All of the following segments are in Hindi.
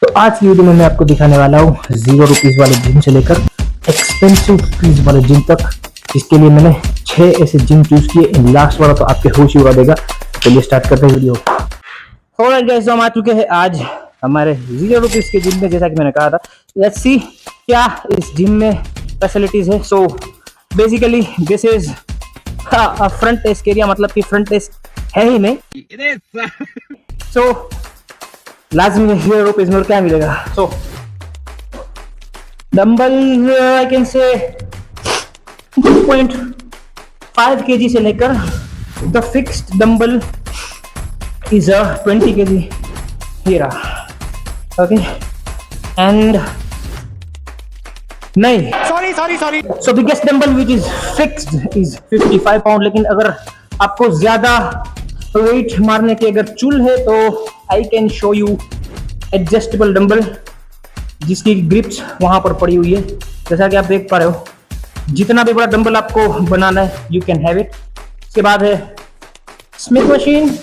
तो आज की वीडियो में मैं आपको दिखाने वाला हूँ 0 रुपीज वाले जिम से लेकर एक्सपेंसिव फीस वाले जिम तक। इसके लिए मैंने 6 ऐसे जिम चूज किए। लास्ट वाला तो आपके होश ही उड़ा देगा। चलिए स्टार्ट करते हैं वीडियो। ऑलराइट गाइस, हम आ चुके हैं आज हमारे 0 रुपीज के जिम में। जैसा कि मैंने कहा था, लेट्स सी क्या इस जिम में फैसिलिटीज है। So basically this is front desk area, मतलब कि फ्रंट डेस्क है ही नहीं। सो लाजमी है 0 रुपीज में और क्या मिलेगा। सो dumbbell I can say 2.5 kg से लेकर the fixed dumbbell is a 20 kg here. Okay, and नहीं, sorry. So biggest dumbbell which is fixed is 55 pound. लेकिन अगर आपको ज्यादा वेट मारने की अगर चुल है तो I can show you adjustable dumbbell जिसकी ग्रिप्स वहां पर पड़ी हुई है। जैसा कि आप देख पा रहे हो, जितना भी बड़ा डंबल आपको बनाना है यू कैन हैव इट। इसके बाद है Smith machine,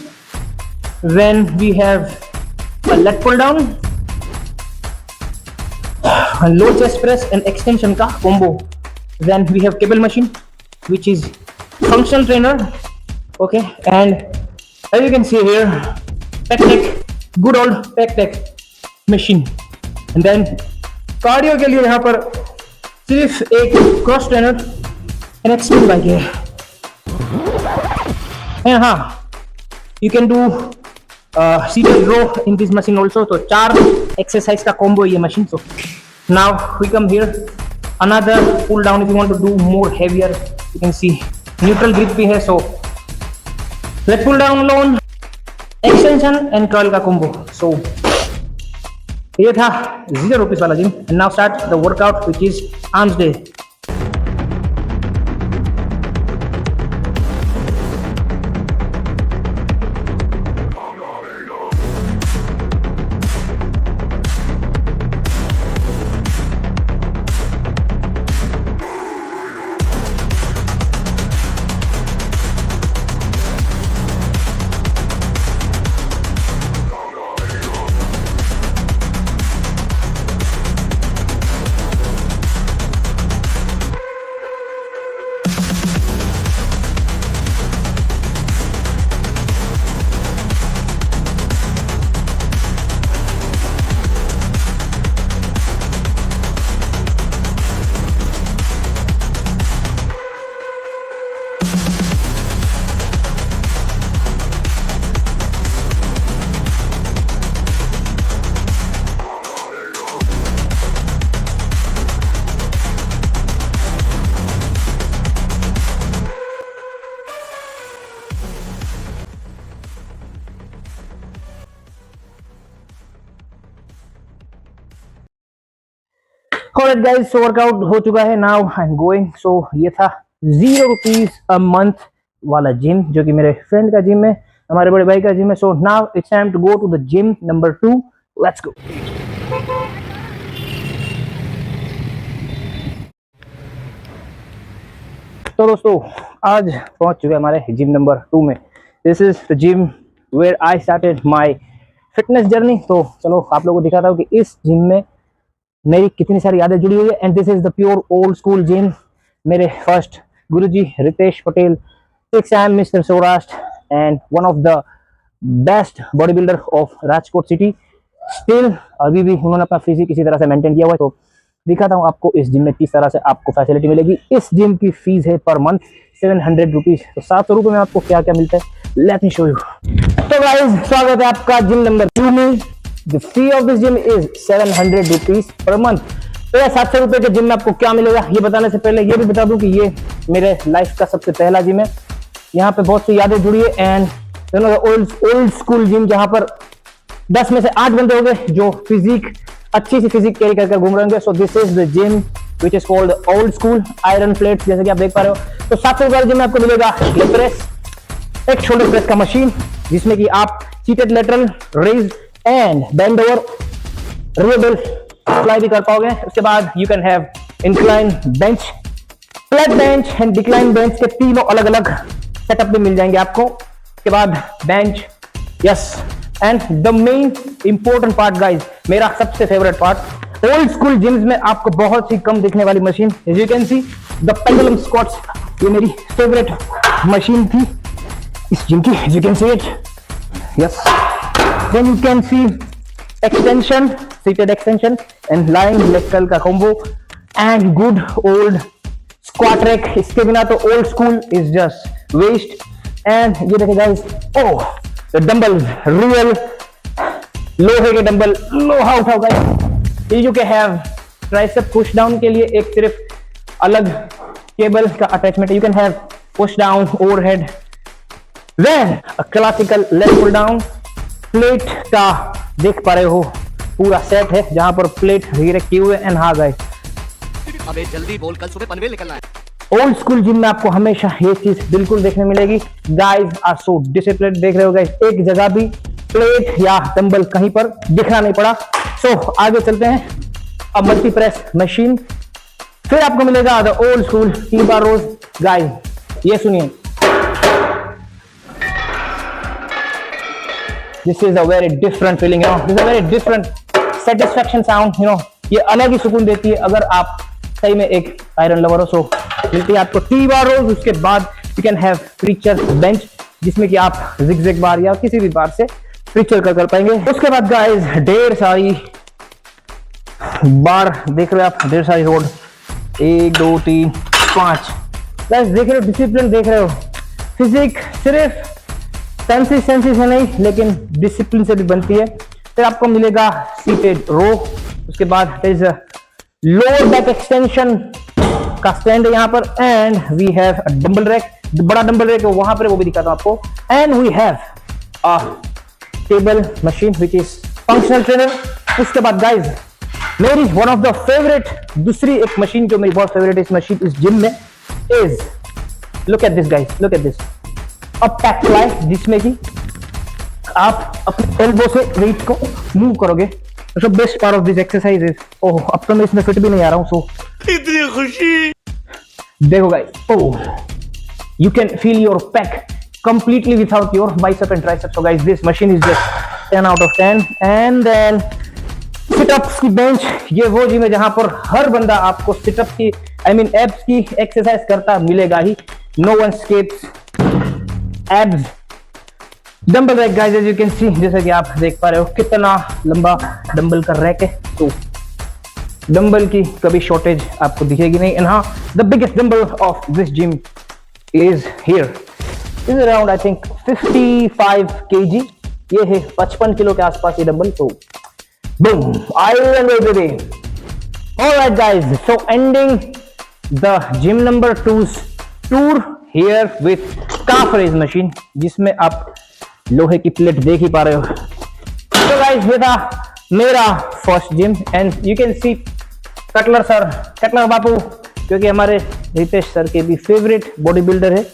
when we have a leg pull down, a low chest press and extension ka combo. Then we have cable machine which is functional trainer. Okay, and as you can see here, pec tech, good old pec tech machine. And then cardio के लिए यहाँ पर सिर्फ एक क्रॉस ट्रेनर and एक स्पिन बाइक है। and हाँ, you can do seated row in this machine also. तो 4 exercise का combo ये machine. So now we come here, another pull down if you want to do more heavier. You can see neutral grip भी है। So leg pull down alone, extension and curl का combo. So ये था 0 रुपीज वाला gym. And now start the workout which is arms day. Alright guys, so workout हो चुका है। Now I am going. So ये था 0 रुपीज अ मंथ वाला जिम, जो कि मेरे फ्रेंड का जिम है, हमारे बड़े भाई का जिम है। So now it's time to go to the gym number 2। Let's go. तो दोस्तों आज पहुंच चुके हैं हमारे जिम नंबर 2 में। This is the gym where I started my fitness journey. तो चलो आप लोगों को दिखाता हूँ कि इस जिम में मेरी कितनी सारी यादें जुड़ी हुई है। And this is the pure old school gym. मेरे फर्स्ट गुरुजी Ritesh Patel, 6 I am mister Saurashtra and one of the best body builder of Rajkot city. Still अभी भी उन्होंने अपना फिजिक इसी तरह से मेंटेन किया हुआ है। तो दिखाता हूँ आपको इस जिम में किस तरह से आपको फैसिलिटी मिलेगी। इस जिम की फीस है पर मंथ 700 रुपीज। तो 700 रुपये में आपको क्या क्या मिलता है, लेट मी शो यू। तो गाइस, स्वागत है आपका जिम नंबर 2 में। The fee of this gym is 700 rupees per month। तो यार 700 रुपए के जिम में आपको क्या मिलेगा ये बताने से पहले ये भी बता दूं कि ये मेरे लाइफ का सबसे पहला जिम है। यहाँ पे बहुत सी यादें जुड़ी है। एंड ओल्ड स्कूल जिम, जहाँ पर 10 में से 8 बंदे हो गए जो फिजिक अच्छी सी फिजिक कैरी कर घूम रहे होंगे। So this is the gym which is called old school iron plate, जैसे कि आप देख पा रहे हो। तो 700 रुपए जिम में आपको मिलेगा लेग प्रेस, एक शोल्डर प्रेस का मशीन जिसमें कि आप seated lateral raise and bend over rear delt fly भी कर पाओगे। उसके बाद you can have incline bench, flat bench and decline bench के तीनों अलग अलग सेटअप में मिल जाएंगे आपको। उसके बाद bench, yes, and the main important part guys, मेरा सबसे favourite part, old school gyms में आपको बहुत ही कम दिखने वाली machine, as you can see the pendulum squats. ये मेरी फेवरेट मशीन थी इस जिम की, as you can see it, yes. Then you can see extension, seated extension and lying leg curl का combo and good old squat rack। इसके बिना तो old school is just waste। and ये देखिए guys, oh the dumbbells, real लोहे के डंबल, लोहा उठाओ guys। you can have tricep push down के लिए एक सिर्फ अलग केबल का attachment, you can have push down overhead, then a classical leg pull down। Plate का देख पा रहे हो पूरा सेट है जहां पर प्लेट रखे हुए। एंड हाँ गाइस, अबे जल्दी बोल, कल सुबह पनवेल निकलना है। ओल्ड स्कूल जिम में आपको हमेशा ये चीज बिल्कुल देखने मिलेगी, गाइस आर सो डिसिप्लिन। देख रहे हो गाइस, एक जगह भी प्लेट या डंबल कहीं पर दिखना नहीं पड़ा। सो आगे चलते हैं, अब मल्टी प्रेस मशीन, फिर आपको मिलेगा the old school T bar row. Guys ये सुनिए, this is a very different feeling, you know, this is a very different satisfaction sound, you know, ये अलग ही सुकून देती है अगर आप सही में एक आयरन लवर हो। सो मिलती है आपको टी-बार रोज, उसके बाद you can have preacher bench जिसमें कि आप जिग बार या किसी भी बार से प्रीचर कर पाएंगे। उसके बाद गाइस ढेर सारी बार देख रहे हो आप, ढेर सारी रोड, 1 2 3 5। गाइस देख रहे हो, डिसिप्लिन देख रहे हो, फिजिक सिर्फ सेंसी से नहीं लेकिन डिसिप्लिन से भी बनती है। फिर आपको मिलेगा सीटेड रो, उसके बाद लोअर बैक एक्सटेंशन का स्टैंड है यहाँ पर, and we have dumbbell rack, बड़ा डंबल रैक है वहां पर, वो भी दिखाता हूं आपको। And we have a table machine which is functional trainer. उसके बाद गाइज मेरी वन ऑफ द फेवरेट दूसरी एक मशीन जो मेरी बहुत फेवरेट है इस मशीन इस जिम में is, look at this guys, look at this, अब पैक फ्लाई, जिसमें कि आप अपने एल्बो से वेट को मूव करोगे। So best part of this exercise is, oh अब तो मैं इसमें फिट भी नहीं आ रहा हूं। सो इतनी खुशी देखो guys, oh you can feel your pack completely without your bicep and tricep। so guys this machine is just 10 out of 10। and then sit-ups की bench, ये वो जिम है जहां पर हर बंदा आपको sit-ups की एब्स की एक्सरसाइज करता मिलेगा ही। no one escapes abs। Dumbbell rack guys, as you can see, जैसे कि आप देख पा रहे हो कितना लंबा डंबल का रैक है। तो डंबल की कभी शॉर्टेज आपको दिखेगी नहीं। एंड हाँ, the biggest dumbbell of this gym is here, is around I think 55 kg। ये है 55 किलो के आसपास ये डंबल। तो boom, iron weight baby. Alright guys, so ending the gym number 2's tour here with calf raise machine, जिसमें आप लोहे की प्लेट देख ही पा रहे हो। तो गाइस ये था मेरा first gym. And you can see Cutler sir, Cutler बापू, क्योंकि हमारे रितेश सर के भी फेवरेट बॉडी बिल्डर है।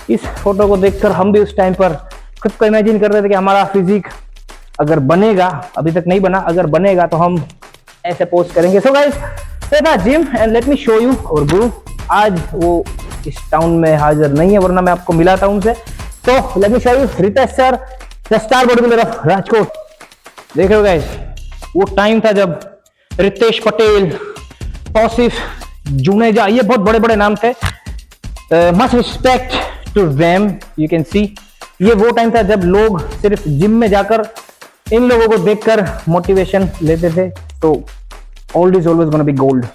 इस फोटो को देखकर हम भी उस टाइम पर खुद को इमेजिन कर रहे थे कि हमारा फिजिक अगर बनेगा, अभी तक नहीं बना, अगर बनेगा तो हम ऐसे पोस्ट करेंगे। सो गाइस ये था gym and let me show you. और गुरु आज वो इस टाउन में हाजिर नहीं है, वरना मैं आपको मिला था उनसे। तो let me show you Ritesh sir, the star body builder of Rajkot. देख रहे हो गाइस, वो टाइम था जब रितेश पटेल, तौसीफ जुनेजा, ये बहुत बड़े बड़े नाम थे। Much respect to them, you can see. ये वो टाइम था जब लोग सिर्फ जिम में जाकर इन लोगों को देखकर मोटिवेशन लेते थे। तो old is always gonna be gold.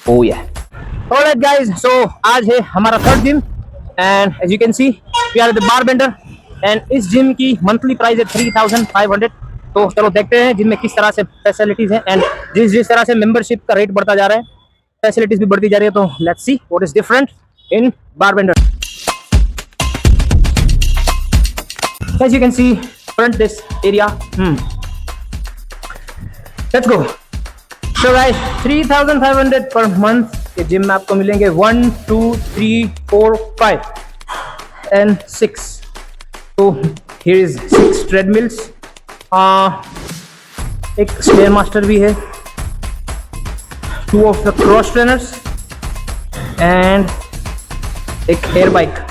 Oh yeah, alright guys, so आज है हमारा third gym and as you can see we are the bar bender. And इस जिम की मंथली प्राइस है 3500। तो चलो देखते हैं जिम में किस तरह से फैसिलिटीज हैं एंड जिस तरह से मेंबरशिप का रेट बढ़ता जा रहा है, फैसिलिटीज भी बढ़ती जा रही है। तो let's see what is different in bar bender. As you can see, front this area. Let's go. So guys, 3500 per month ये जिम में आपको मिलेंगे 1 2 3 4 5 and 6। तो here is 6 treadmills। एक stair master भी है, 2 of the cross trainers and एक air bike।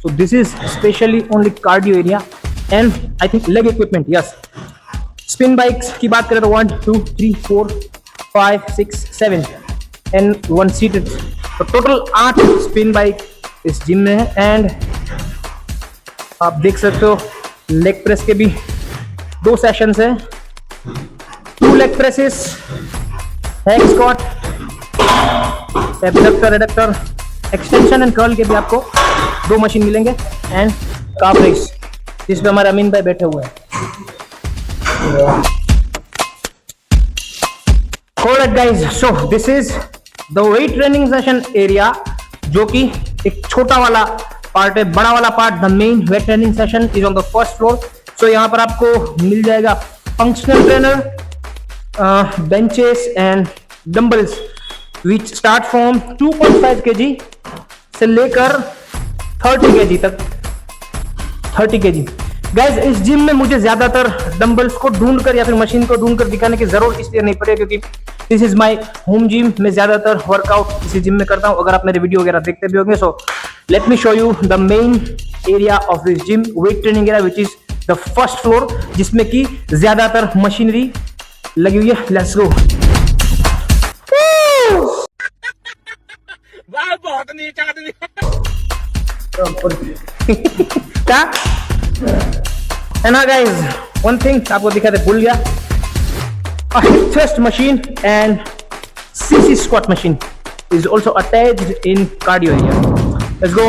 So this is especially only cardio area। And I think leg equipment, yes. Spin bikes की बात करें तो 1 2 3 4 5 6 7 एंड 1 सीटेड, तो टोटल 8 स्पिन बाइक इस जिम में है। एंड आप देख सकते हो लेग प्रेस के भी 2 सेशंस है, 2 leg presses, hack squat, abductor, adductor, extension and curl के भी आपको 2 मशीन मिलेंगे। एंड काफ रेस जिसपे हमारे अमीन भाई बैठे हुए हैं। Alright guys, so this is the weight training session area, जो कि एक छोटा वाला पार्ट है। बड़ा वाला part, the main weight training session, is on the first floor. So यहाँ पर आपको मिल जाएगा functional trainer, benches and dumbbells which start from 2.5 kg से लेकर 30 kg तक। 30 kg गाइज, इस जिम में मुझे ज्यादातर डंबल्स को ढूंढकर या फिर मशीन को ढूंढकर दिखाने की जरूरत इसलिए नहीं पड़े क्योंकि this is my home gym. मैं ज्यादातर वर्कआउट इसी जिम में करता हूं। अगर आप मेरे वीडियो वगैरह देखते भी होंगे, so let me show you the main area of this gym, weight training area, which is the first floor, जिसमें कि ज्यादातर मशीनरी लगी हुई है। Let's go. बहुत नीच आदमी। क्या है ना गाइज, वन थिंग आपको दिखाते भूल गया, a hip thrust machine and CC squat machine is also attached in cardio area. Let's go.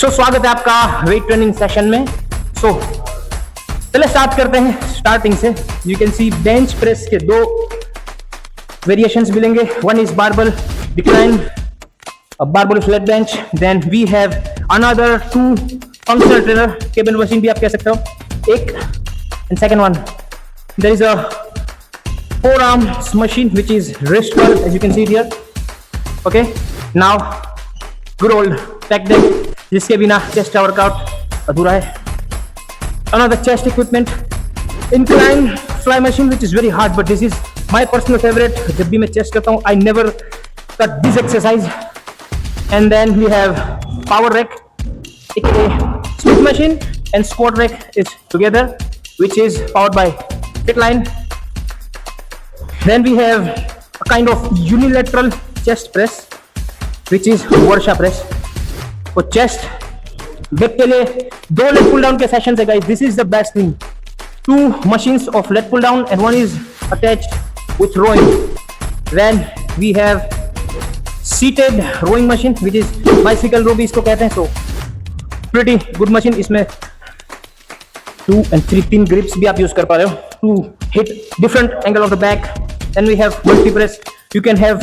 So स्वागत है आपका वेट ट्रेनिंग सेशन में। So चले स्टार्ट करते हैं स्टार्टिंग से। You can see bench press के 2 वेरिएशंस मिलेंगे। One is barbell decline, a barbell flat bench. Then we have another 2 functional trainer cable machine भी आप कह सकते हो। एक and second one, there is a 4-arm machine which is wrist curl, as you can see it here. Okay, now good old tech deck, जिसके बिना chest workout अधूरा है। Another chest equipment, incline fly machine which is very hard, but this is my personal favorite. जब भी मैं chest करता हूँ, I never cut this exercise. And then we have power rack, aka split machine, and squat rack is together, which is powered by Fitline. Then we have a kind of unilateral chest press, which is Varsha press. For chest back के लिए 2 leg pull down के sessions है guys. This is the best thing. 2 machines of leg pull down and one is attached with rowing. Then we have seated rowing machine, which is bicycle row भी इसको कहते हैं. So pretty good machine. इसमें 2 and 3 grips भी आप यूज कर पा रहे हो to hit different angle of the back. Then we have multi press. You can have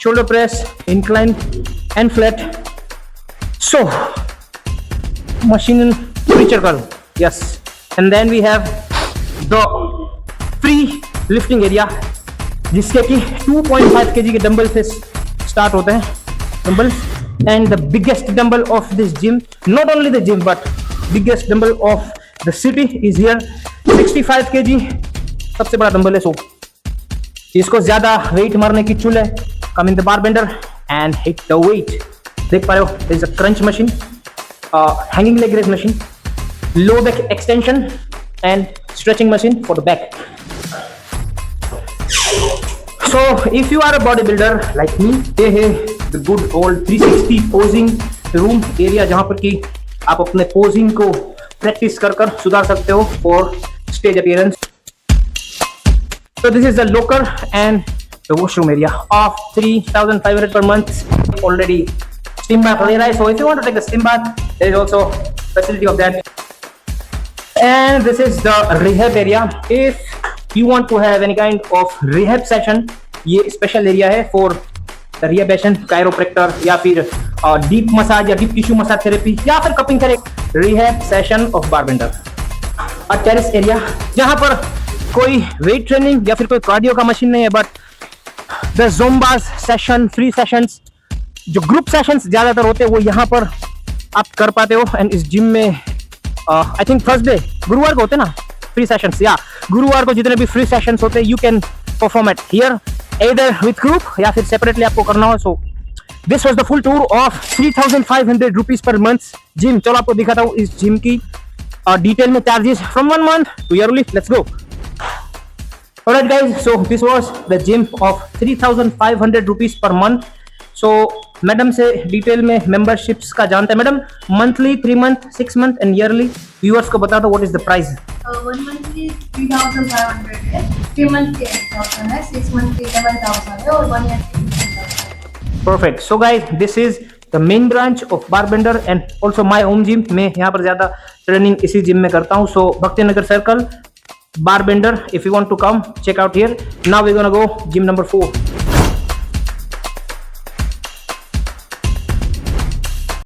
shoulder press, incline and flat. So machine preacher curl, yes. And then we have the free lifting area, जिसके कि 2.5 kg के डंबल से स्टार्ट होते हैं dumbbells. And the biggest dumbbell of this gym, not only the gym but biggest dumbbell of the city is here, 65 kg सबसे बड़ा डंबल है. सो इसको ज्यादा वेट मारने की चुल है. Come in the bar bender and hit the weight. देख पा रहे हो, is a crunch machine, hanging leg raise machine, low back extension and stretching machine for the back. So if you are a bodybuilder like me, ये है the good old 360 posing room area, जहाँ पर कि आप अपने posing को प्रैक्टिस कर कर सुधार सकते हो for stage appearance. So this is the locker and the washroom area of 3,500 per month. Already steam bath there is. So if you want to take a steam bath, there is also facility of that. And this is the rehab area. If you want to have any kind of rehab session, ये special area है for the rehabilitation, chiropractor या फिर deep massage या deep tissue massage therapy या फिर cupping therapy, rehab session of barbender. A terrace area जहाँ पर कोई वेट ट्रेनिंग या फिर कोई कार्डियो का मशीन नहीं है, but the Zumba's session, free sessions, जो ग्रुप सेशंस ज्यादातर होते हैं वो यहाँ पर आप कर पाते हो. एंड इस जिम में आई थिंक थर्सडे, गुरुवार को होते हैं ना फ्री सेशंस, या गुरुवार को जितने भी फ्री सेशंस होते हैं you can perform at here either with group या फिर सेपरेटली आपको करना हो. So this was the full tour of 3,500 rupees per month gym. चलो आपको दिखाता हूँ इस जिम की डिटेल में charges from 1 month to yearly. Let's go. Alright guys, so this was the gym of 3,500 rupees per month. So madam से डिटेल में मेंबरशिप्स का जानते हैं. Madam monthly, 3 month, 6 month and yearly viewers को बता दो what is the price. 1 month की 3,500 है, 3 month की 8,000 है, 6 month की 11,000 है और 1 year की 10,000. Perfect. So guys this is the main branch of Barbender and also my home gym. मैं यहाँ पर ज्यादा ट्रेनिंग इसी जिम में करता हूँ. सो भक्ति नगर circle Barbender, if you want to come check out here. Now we're gonna go gym number 4.